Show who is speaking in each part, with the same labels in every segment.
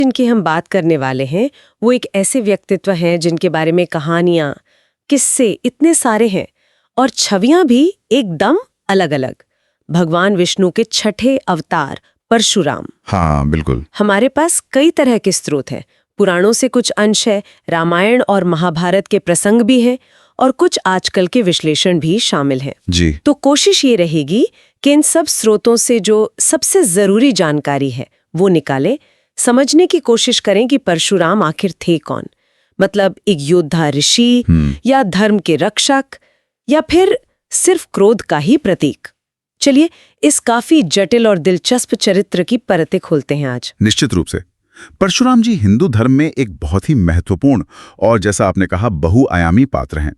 Speaker 1: जिनकी हम बात करने वाले हैं वो एक ऐसे व्यक्तित्व हैं जिनके बारे में कहानियां, किस्से इतने सारे हैं और छवियां भी एकदम अलग-अलग। भगवान विष्णु के छठे अवतार परशुराम।
Speaker 2: हाँ बिल्कुल।
Speaker 1: हमारे पास कई तरह के स्रोत हैं। पुराणों से कुछ अंश है, रामायण और महाभारत के प्रसंग भी हैं और कुछ आजकल के विश्लेषण भी शामिल हैं।
Speaker 2: जी।
Speaker 1: तो कोशिश ये रहेगी कि इन सब स्रोतों से जो सबसे जरूरी जानकारी है वो निकालें, समझने की कोशिश करें कि परशुराम आखिर थे कौन। मतलब एक योद्धा ऋषि या धर्म के रक्षक या फिर सिर्फ क्रोध का ही प्रतीक। चलिए इस काफी जटिल और दिलचस्प चरित्र की परतें खोलते हैं आज।
Speaker 2: निश्चित रूप से परशुराम जी हिंदू धर्म में एक बहुत ही महत्वपूर्ण और जैसा आपने कहा बहुआयामी पात्र हैं।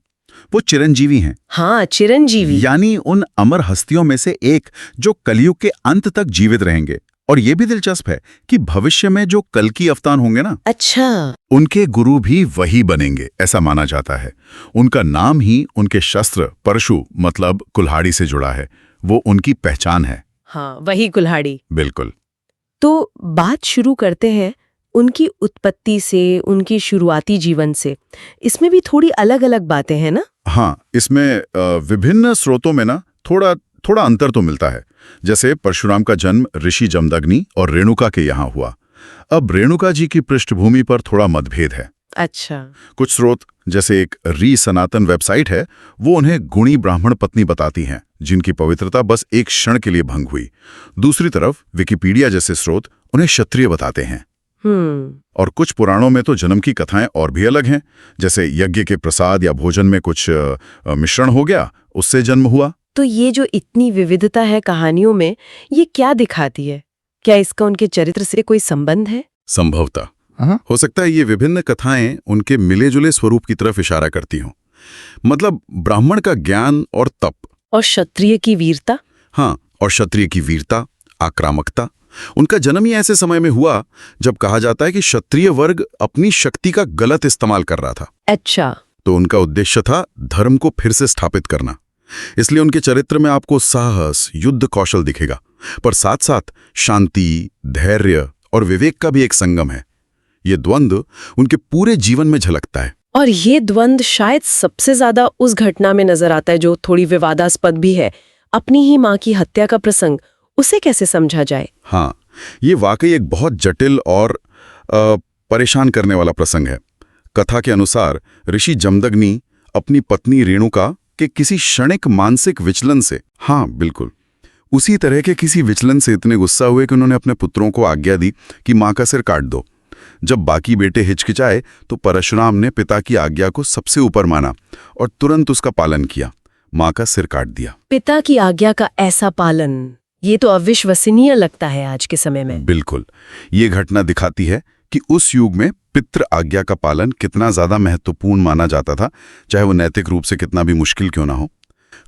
Speaker 2: वो चिरंजीवी हैं।
Speaker 1: हाँ, चिरंजीवी
Speaker 2: यानी उन अमर हस्तियों में से एक जो कलयुग के अंत तक जीवित रहेंगे। और ये भी दिलचस्प है कि भविष्य में जो कल्कि अवतार होंगे ना,
Speaker 1: अच्छा,
Speaker 2: उनके गुरु भी वही बनेंगे ऐसा माना जाता है। उनका नाम ही उनके शस्त्र परशु मतलब कुल्हाड़ी से जुड़ा है। वो उनकी पहचान है।
Speaker 1: हाँ, वही कुल्हाड़ी।
Speaker 2: बिल्कुल।
Speaker 1: तो बात शुरू करते हैं उनकी उत्पत्ति से, उनकी शुरुआती जीवन से। इसमें भी थोड़ी अलग अलग बातें हैं ना?
Speaker 2: हाँ, इसमें विभिन्न स्रोतों में ना थोड़ा अंतर तो मिलता है। जैसे परशुराम का जन्म ऋषि जमदग्नि और रेणुका के यहाँ हुआ। अब रेणुका जी की पृष्ठभूमि पर थोड़ा मतभेद है।
Speaker 1: अच्छा।
Speaker 2: कुछ स्रोत जैसे एक सनातन वेबसाइट है, वो उन्हें गुणी ब्राह्मण पत्नी बताती हैं जिनकी पवित्रता बस एक क्षण के लिए भंग हुई। दूसरी तरफ विकिपीडिया जैसे स्रोत उन्हें क्षत्रिय बताते हैं। और कुछ पुराणों में तो जन्म की कथाएं और भी अलग हैं, जैसे यज्ञ के प्रसाद या भोजन में कुछ मिश्रण हो गया, उससे जन्म हुआ।
Speaker 1: तो ये जो इतनी विविधता है कहानियों में, ये क्या दिखाती है? क्या इसका उनके चरित्र से कोई संबंध है?
Speaker 2: संभवतः हो सकता है ये विभिन्न कथाएं उनके मिले जुले स्वरूप की तरफ इशारा करती हों। मतलब ब्राह्मण का ज्ञान और तप,
Speaker 1: और क्षत्रिय की वीरता।
Speaker 2: हाँ, और क्षत्रिय की वीरता, आक्रामकता। उनका जन्म ही ऐसे समय में हुआ जब कहा जाता है कि क्षत्रिय वर्ग अपनी शक्ति का गलत इस्तेमाल कर रहा था।
Speaker 1: अच्छा।
Speaker 2: तो उनका उद्देश्य था धर्म को फिर से स्थापित करना। इसलिए उनके चरित्र में आपको साहस, युद्ध कौशल दिखेगा, पर साथ साथ शांति, धैर्य और विवेक का भी एक संगम है। ये द्वंद्व उनके पूरे जीवन में झलकता है।
Speaker 1: और ये द्वंद्व शायद सबसे ज्यादा उस घटना में नजर आता है जो थोड़ी विवादास्पद भी है, अपनी ही माँ की हत्या का प्रसंग। उसे कैसे समझा जाए?
Speaker 2: हाँ, ये वाकई एक बहुत जटिल और परेशान करने वाला प्रसंग है। कथा के अनुसार ऋषि जमदग्नि अपनी पत्नी रेणुका के किसी क्षणिक मानसिक विचलन से, हाँ बिल्कुल, उसी तरह के किसी विचलन से इतने गुस्सा हुए कि उन्होंने अपने पुत्रों को आज्ञा दी कि माँ का सिर काट दो। जब बाकी बेटे हिचकिचाए तो परशुराम ने पिता की आज्ञा को सबसे ऊपर माना और तुरंत उसका पालन किया, माँ का सिर काट दिया।
Speaker 1: पिता की आज्ञा का ऐसा पालन, ये तो अविश्वसनीय लगता है आज के समय में।
Speaker 2: बिल्कुल। ये घटना दिखाती है कि उस युग में पितृ आज्ञा का पालन कितना ज्यादा महत्वपूर्ण माना जाता था, चाहे वो नैतिक रूप से कितना भी मुश्किल क्यों ना हो।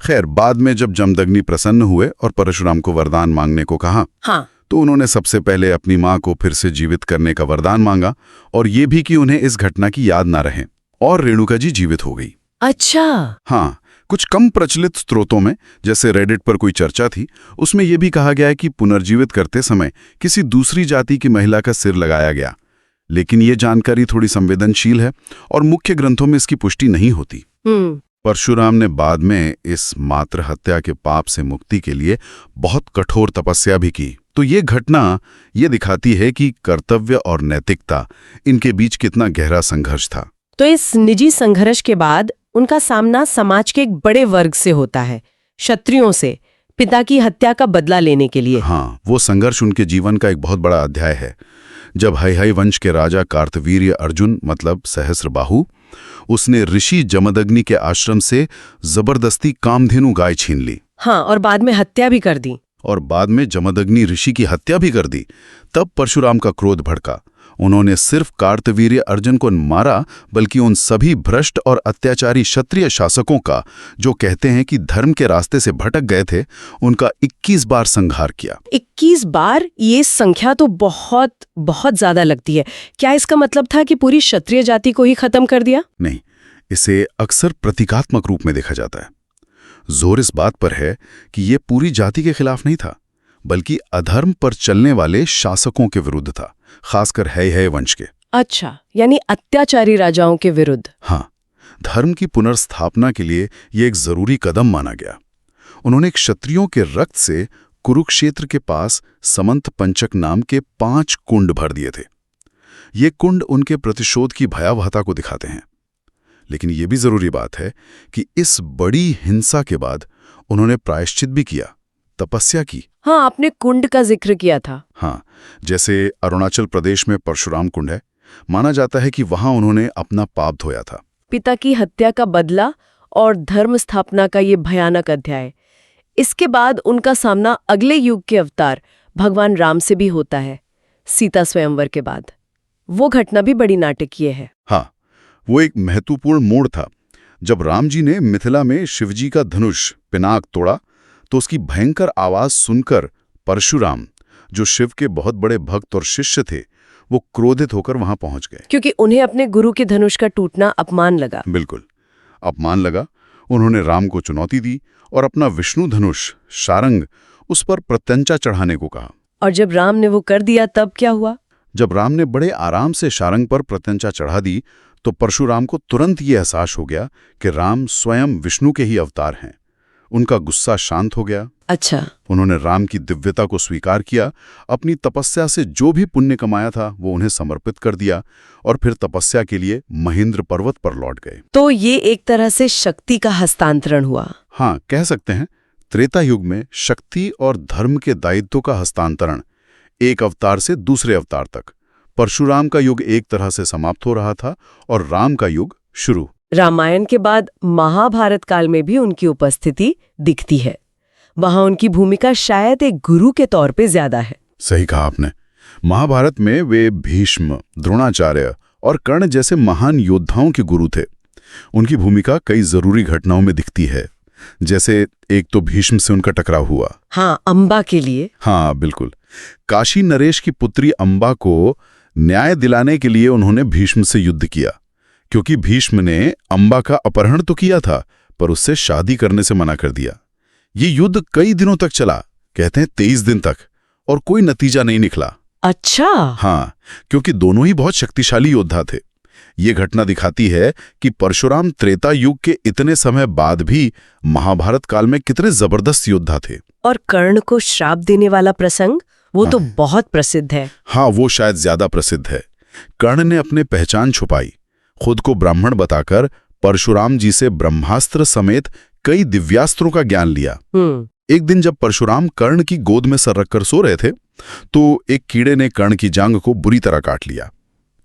Speaker 2: खैर, बाद में जब जमदग्नि प्रसन्न हुए और परशुराम को वरदान मांगने को कहा,
Speaker 1: हाँ,
Speaker 2: तो उन्होंने सबसे पहले अपनी माँ को फिर से जीवित करने का वरदान मांगा और ये भी कि उन्हें इस घटना की याद ना रहे, और रेणुका जी जीवित हो गई।
Speaker 1: अच्छा।
Speaker 2: हाँ, कुछ कम प्रचलित स्रोतों में, जैसे रेडिट पर कोई चर्चा थी, उसमें यह भी कहा गया है कि पुनर्जीवित करते समय किसी दूसरी जाति की महिला का सिर लगाया गया, लेकिन ये जानकारी थोड़ी संवेदनशील है और मुख्य ग्रंथों में इसकी पुष्टि नहीं होती। परशुराम ने बाद में इस मातृ हत्या के पाप से मुक्ति के लिए बहुत कठोर तपस्या भी की। तो ये घटना ये दिखाती है कि कर्तव्य और नैतिकता, इनके बीच कितना गहरा संघर्ष था।
Speaker 1: तो इस निजी संघर्ष के बाद उनका सामना समाज के एक बड़े वर्ग से होता है, क्षत्रियों से, पिता की हत्या का बदला लेने के लिए।
Speaker 2: हाँ, वो संघर्ष उनके जीवन का एक बहुत बड़ा अध्याय है। जब हैहय वंश के राजा कार्तवीर्य अर्जुन मतलब सहस्रबाहु, उसने ऋषि जमदग्नि के आश्रम से जबरदस्ती कामधेनु गाय छीन ली।
Speaker 1: हाँ, और बाद में हत्या भी कर दी।
Speaker 2: और बाद में जमदग्नि ऋषि की हत्या भी कर दी। तब परशुराम का क्रोध भड़का। उन्होंने सिर्फ कार्तवीर्य अर्जुन को मारा, बल्कि उन सभी भ्रष्ट और अत्याचारी क्षत्रिय शासकों का जो कहते हैं कि धर्म के रास्ते से भटक गए थे, उनका 21 बार संहार किया।
Speaker 1: 21 बार? ये संख्या तो बहुत बहुत ज्यादा लगती है। क्या इसका मतलब था कि पूरी क्षत्रिय जाति को ही खत्म कर दिया?
Speaker 2: नहीं, इसे अक्सर प्रतीकात्मक रूप में देखा जाता है। जोर इस बात पर है कि ये पूरी जाति के खिलाफ नहीं था, बल्कि अधर्म पर चलने वाले शासकों के विरुद्ध था, खासकर है वंश के।
Speaker 1: अच्छा, यानी अत्याचारी राजाओं के विरुद्ध।
Speaker 2: हाँ, धर्म की पुनर्स्थापना के लिए ये एक जरूरी कदम माना गया। उन्होंने क्षत्रियों के रक्त से कुरुक्षेत्र के पास समंत पंचक नाम के 5 कुंड भर दिए थे। ये कुंड उनके प्रतिशोध की भयावहता को दिखाते हैं। लेकिन ये भी जरूरी बात है कि इस बड़ी हिंसा के बाद उन्होंने प्रायश्चित भी किया, तपस्या की।
Speaker 1: हाँ, आपने कुंड का जिक्र किया था।
Speaker 2: हाँ, जैसे अरुणाचल प्रदेश में परशुराम कुंड है। माना जाता है कि वहां उन्होंने अपना पाप धोया था।
Speaker 1: पिता की हत्या का बदला और धर्म स्थापना का ये भयानक अध्याय। इसके बाद उनका सामना अगले युग के अवतार भगवान राम से भी होता है, सीता स्वयंवर के बाद। वो घटना भी बड़ी नाटकीय है।
Speaker 2: हाँ, वो एक महत्वपूर्ण मोड़ था। जब राम जी ने मिथिला में शिवजी का धनुष पिनाक तोड़ा तो उसकी भयंकर आवाज सुनकर परशुराम, जो शिव के बहुत बड़े भक्त और शिष्य थे, वो क्रोधित होकर वहां पहुंच गए।
Speaker 1: क्योंकि उन्हें अपने गुरु के धनुष का टूटना अपमान लगा।
Speaker 2: बिल्कुल, अपमान लगा। उन्होंने राम को चुनौती दी और अपना विष्णु धनुष शारंग उस पर प्रत्यंचा चढ़ाने को कहा।
Speaker 1: और जब राम ने वो कर दिया तब क्या हुआ?
Speaker 2: जब राम ने बड़े आराम से शारंग पर प्रत्यंचा चढ़ा दी तो परशुराम को तुरंत ये एहसास हो गया कि राम स्वयं विष्णु के ही अवतार हैं। उनका गुस्सा शांत हो गया।
Speaker 1: अच्छा।
Speaker 2: उन्होंने राम की दिव्यता को स्वीकार किया, अपनी तपस्या से जो भी पुण्य कमाया था वो उन्हें समर्पित कर दिया और फिर तपस्या के लिए महेंद्र पर्वत पर लौट गए।
Speaker 1: तो ये एक तरह से शक्ति का हस्तांतरण हुआ।
Speaker 2: हाँ, कह सकते हैं त्रेता युग में शक्ति और धर्म के दायित्व का हस्तांतरण, एक अवतार से दूसरे अवतार तक। परशुराम का युग एक तरह से समाप्त हो रहा था और राम का युग शुरू।
Speaker 1: रामायण के बाद महाभारत काल में भी उनकी उपस्थिति दिखती है। वहां उनकी भूमिका शायद एक गुरु के तौर पे ज्यादा है।
Speaker 2: सही कहा आपने। महाभारत में वे भीष्म, द्रोणाचार्य और कर्ण जैसे महान योद्धाओं के गुरु थे। उनकी भूमिका कई जरूरी घटनाओं में दिखती है। जैसे एक तो भीष्म से उनका टकराव हुआ।
Speaker 1: हाँ, अंबा के लिए।
Speaker 2: हाँ बिल्कुल। काशी नरेश की पुत्री अंबा को न्याय दिलाने के लिए उन्होंने भीष्म से युद्ध किया, क्योंकि भीष्म ने अंबा का अपहरण तो किया था पर उससे शादी करने से मना कर दिया। ये युद्ध कई दिनों तक चला, कहते हैं 23 दिन तक, और कोई नतीजा नहीं निकला।
Speaker 1: अच्छा।
Speaker 2: हाँ, क्योंकि दोनों ही बहुत शक्तिशाली योद्धा थे। ये घटना दिखाती है कि परशुराम त्रेता युग के इतने समय बाद भी महाभारत काल में कितने जबरदस्त योद्धा थे।
Speaker 1: और कर्ण को श्राप देने वाला प्रसंग, वो तो बहुत प्रसिद्ध है।
Speaker 2: हाँ, वो शायद ज्यादा प्रसिद्ध है। कर्ण ने अपने पहचान छुपाई, खुद को ब्राह्मण बताकर परशुराम जी से ब्रह्मास्त्र समेत कई दिव्यास्त्रों का ज्ञान लिया। एक दिन जब परशुराम कर्ण की गोद में सर रखकर सो रहे थे तो एक कीड़े ने कर्ण की जांघ को बुरी तरह काट लिया।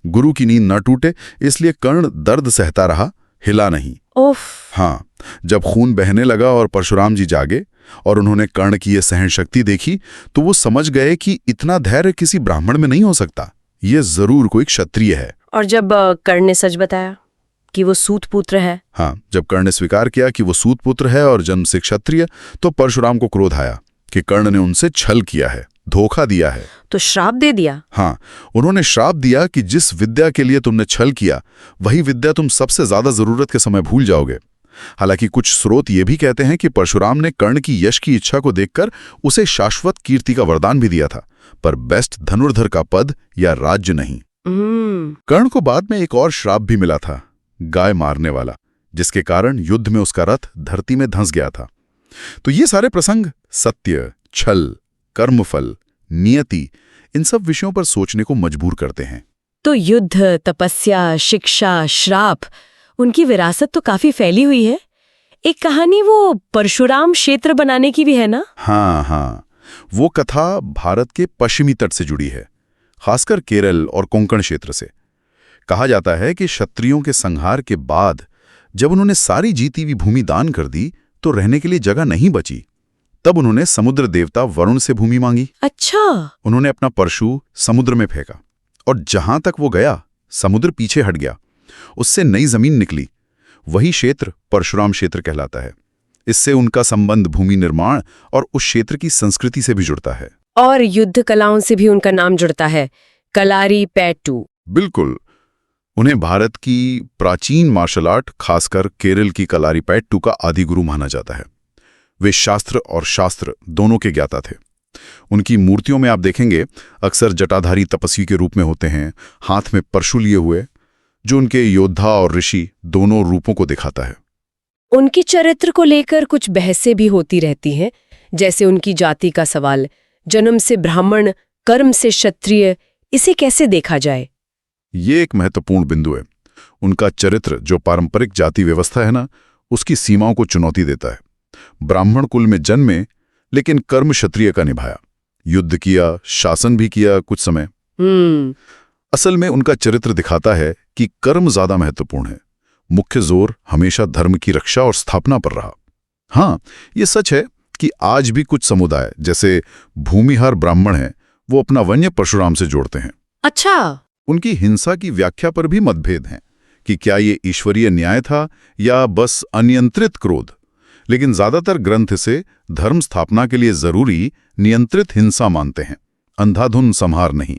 Speaker 2: गुरु की नींद न टूटे इसलिए कर्ण दर्द सहता रहा, हिला नहीं।
Speaker 1: ओफ।
Speaker 2: हाँ, जब खून बहने लगा और परशुराम जी जागे और उन्होंने कर्ण की ये सहन शक्ति देखी तो वो समझ गए कि इतना धैर्य किसी ब्राह्मण में नहीं हो सकता, ये जरूर कोई क्षत्रिय है।
Speaker 1: और जब कर्ण ने सच बताया कि वो सूत पुत्र है।
Speaker 2: हाँ, जब कर्ण ने स्वीकार किया कि वो सूत पुत्र है और जन्म से क्षत्रिय, तो परशुराम को क्रोध आया कि कर्ण ने उनसे छल किया है, धोखा दिया है।
Speaker 1: तो श्राप दे दिया।
Speaker 2: हाँ, उन्होंने श्राप दिया कि जिस विद्या के लिए तुमने छल किया वही विद्या तुम सबसे ज्यादा जरूरत के समय भूल जाओगे। हालांकि कुछ स्रोत ये भी कहते हैं कि परशुराम ने कर्ण की यश की इच्छा को देखकर उसे शाश्वत कीर्ति का वरदान भी दिया था, पर बेस्ट धनुर्धर का पद या राज्य नहीं। कर्ण को बाद में एक और श्राप भी मिला था, गाय मारने वाला, जिसके कारण युद्ध में उसका रथ धरती में धंस गया था। तो ये सारे प्रसंग सत्य, छल, कर्मफल, नियति, इन सब विषयों पर सोचने को मजबूर करते हैं।
Speaker 1: तो युद्ध, तपस्या, शिक्षा, श्राप, उनकी विरासत तो काफी फैली हुई है। एक कहानी वो परशुराम क्षेत्र बनाने की भी है ना?
Speaker 2: हाँ, वो कथा भारत के पश्चिमी तट से जुड़ी है, खासकर केरल और कोंकण क्षेत्र से। कहा जाता है कि क्षत्रियों के संहार के बाद जब उन्होंने सारी जीती हुई भूमि दान कर दी तो रहने के लिए जगह नहीं बची। तब उन्होंने समुद्र देवता वरुण से भूमि मांगी।
Speaker 1: अच्छा।
Speaker 2: उन्होंने अपना परशु समुद्र में फेंका और जहां तक वो गया समुद्र पीछे हट गया, उससे नई जमीन निकली। वही क्षेत्र परशुराम क्षेत्र कहलाता है। इससे उनका संबंध भूमि निर्माण और उस क्षेत्र की संस्कृति से भी जुड़ता है।
Speaker 1: और युद्ध कलाओं से भी उनका नाम जुड़ता है, कलारीपयट्टू।
Speaker 2: बिल्कुल, उन्हें भारत की प्राचीन मार्शल आर्ट, खासकर केरल की कलारीपयट्टू का आदि गुरु माना जाता है। वे शास्त्र और शास्त्र दोनों के ज्ञाता थे। उनकी मूर्तियों में आप देखेंगे अक्सर जटाधारी तपस्वी के रूप में होते हैं, हाथ में परशु लिए हुए, जो उनके योद्धा और ऋषि दोनों रूपों को दिखाता है।
Speaker 1: उनकी चरित्र को लेकर कुछ बहसें भी होती रहती हैं, जैसे उनकी जाति का सवाल, जन्म से ब्राह्मण, कर्म से क्षत्रिय, इसे कैसे देखा जाए?
Speaker 2: ये एक महत्वपूर्ण बिंदु है। उनका चरित्र जो पारंपरिक जाति व्यवस्था है ना, उसकी सीमाओं को चुनौती देता है। ब्राह्मण कुल में जन्मे, लेकिन कर्म क्षत्रिय का निभाया, युद्ध किया, शासन भी किया कुछ समय। असल में उनका चरित्र दिखाता है कि कर्म ज्यादा महत्वपूर्ण है, मुख्य जोर हमेशा धर्म की रक्षा और स्थापना पर रहा। हाँ, ये सच है कि आज भी कुछ समुदाय, जैसे भूमिहार ब्राह्मण हैं, वो अपना वन्य परशुराम से जोड़ते हैं।
Speaker 1: अच्छा।
Speaker 2: उनकी हिंसा की व्याख्या पर भी मतभेद हैं कि क्या ये ईश्वरीय न्याय था या बस अनियंत्रित क्रोध, लेकिन ज्यादातर ग्रंथ से धर्म स्थापना के लिए जरूरी नियंत्रित हिंसा मानते हैं, अंधाधुन संहार नहीं।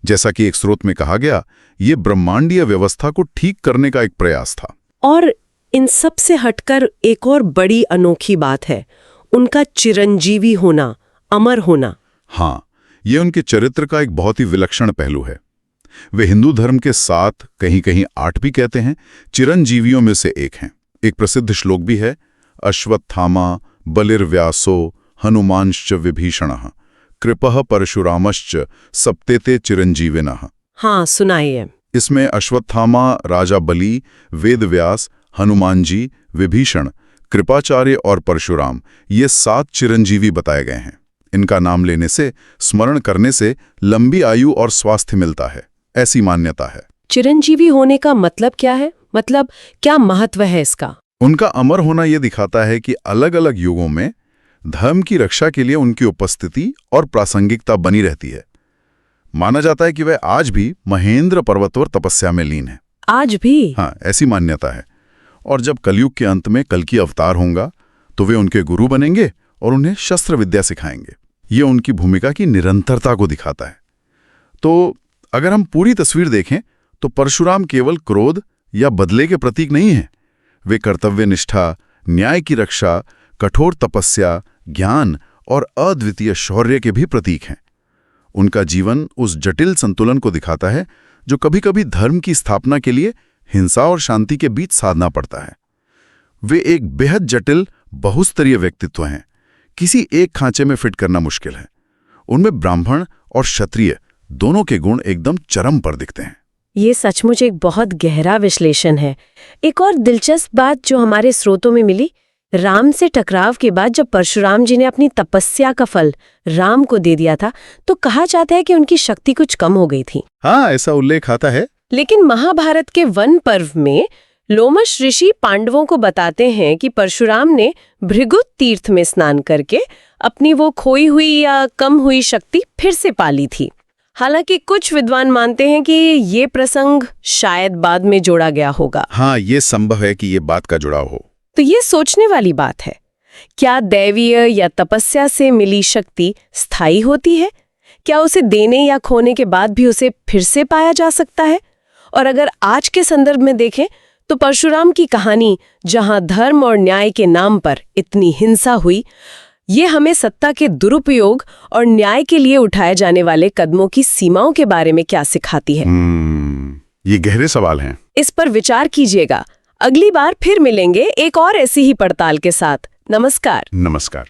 Speaker 2: जैसा कि एक स्रोत में कहा गया, ये ब्रह्मांडीय व्यवस्था को ठीक करने का एक प्रयास था।
Speaker 1: और इन सब से हटकर एक और बड़ी अनोखी बात है, उनका चिरंजीवी होना, अमर होना।
Speaker 2: हाँ, ये उनके चरित्र का एक बहुत ही विलक्षण पहलू है। वे हिंदू धर्म के 7, कहीं-कहीं 8 भी कहते हैं, चिरंजीवियों में से एक हैं। एक प्रसिद्ध श्लोक भी है, अश्वत्थामा बलिर्व्यासो हनुमांश्च विभीषणः कृपः परशुरामश्च सप्तेते चिरंजीविनः।
Speaker 1: हाँ, सुनाइए।
Speaker 2: इसमें अश्वत्थामा, राजा बलि, वेदव्यास, हनुमान जी, विभीषण, कृपाचार्य और परशुराम, ये 7 चिरंजीवी बताए गए हैं। इनका नाम लेने से, स्मरण करने से लंबी आयु और स्वास्थ्य मिलता है, ऐसी मान्यता है।
Speaker 1: चिरंजीवी होने का मतलब क्या है? मतलब क्या महत्व है इसका?
Speaker 2: उनका अमर होना यह दिखाता है कि अलग अलग युगों में धर्म की रक्षा के लिए उनकी उपस्थिति और प्रासंगिकता बनी रहती है। माना जाता है कि वह आज भी महेंद्र पर्वत पर तपस्या में लीन है।
Speaker 1: आज भी?
Speaker 2: हाँ, ऐसी मान्यता है। और जब कलयुग के अंत में कल्कि अवतार होगा, तो वे उनके गुरु बनेंगे और उन्हें शस्त्र विद्या सिखाएंगे। ये उनकी भूमिका की निरंतरता को दिखाता है। तो अगर हम पूरी तस्वीर देखें, तो परशुराम केवल क्रोध या बदले के प्रतीक नहीं हैं। वे कर्तव्यनिष्ठा, न्याय की रक्षा, कठोर तपस्या, ज्ञान और अद्वितीय शौर्य के भी प्रतीक हैं। उनका जीवन उस जटिल संतुलन को दिखाता है जो कभी-कभी धर्म की स्थापना के लिए हिंसा और शांति के बीच साधना पड़ता है। वे एक बेहद जटिल, बहुस्तरीय व्यक्तित्व हैं। किसी एक खांचे में फिट करना मुश्किल है। उनमें ब्राह्मण और क्षत्रिय दोनों के गुण एकदम चरम पर दिखते हैं।
Speaker 1: ये सचमुच एक बहुत गहरा विश्लेषण है। एक और दिलचस्प बात जो हमारे स्रोतों में मिली, राम से टकराव के बाद जब परशुराम जी ने अपनी तपस्या का फल राम को दे दिया था, तो कहा जाता है कि उनकी शक्ति कुछ कम हो गई थी।
Speaker 2: हाँ, ऐसा उल्लेख आता है।
Speaker 1: लेकिन महाभारत के वन पर्व में लोमश ऋषि पांडवों को बताते हैं कि परशुराम ने भृगु तीर्थ में स्नान करके अपनी वो खोई हुई या कम हुई शक्ति फिर से पाली थी। हालांकि कुछ विद्वान मानते हैं कि ये प्रसंग शायद बाद में जोड़ा गया होगा।
Speaker 2: हाँ, ये संभव है कि ये बात का जुड़ाव हो।
Speaker 1: तो ये सोचने वाली बात है, क्या दैवीय या तपस्या से मिली शक्ति स्थायी होती है? क्या उसे देने या खोने के बाद भी उसे फिर से पाया जा सकता है? और अगर आज के संदर्भ में देखें, तो परशुराम की कहानी, जहां धर्म और न्याय के नाम पर इतनी हिंसा हुई, ये हमें सत्ता के दुरुपयोग और न्याय के लिए उठाए जाने वाले कदमों की सीमाओं के बारे में क्या सिखाती है?
Speaker 2: ये गहरे सवाल हैं।
Speaker 1: इस पर विचार कीजिएगा। अगली बार फिर मिलेंगे एक और ऐसी ही पड़ताल के साथ। नमस्कार।
Speaker 2: नमस्कार।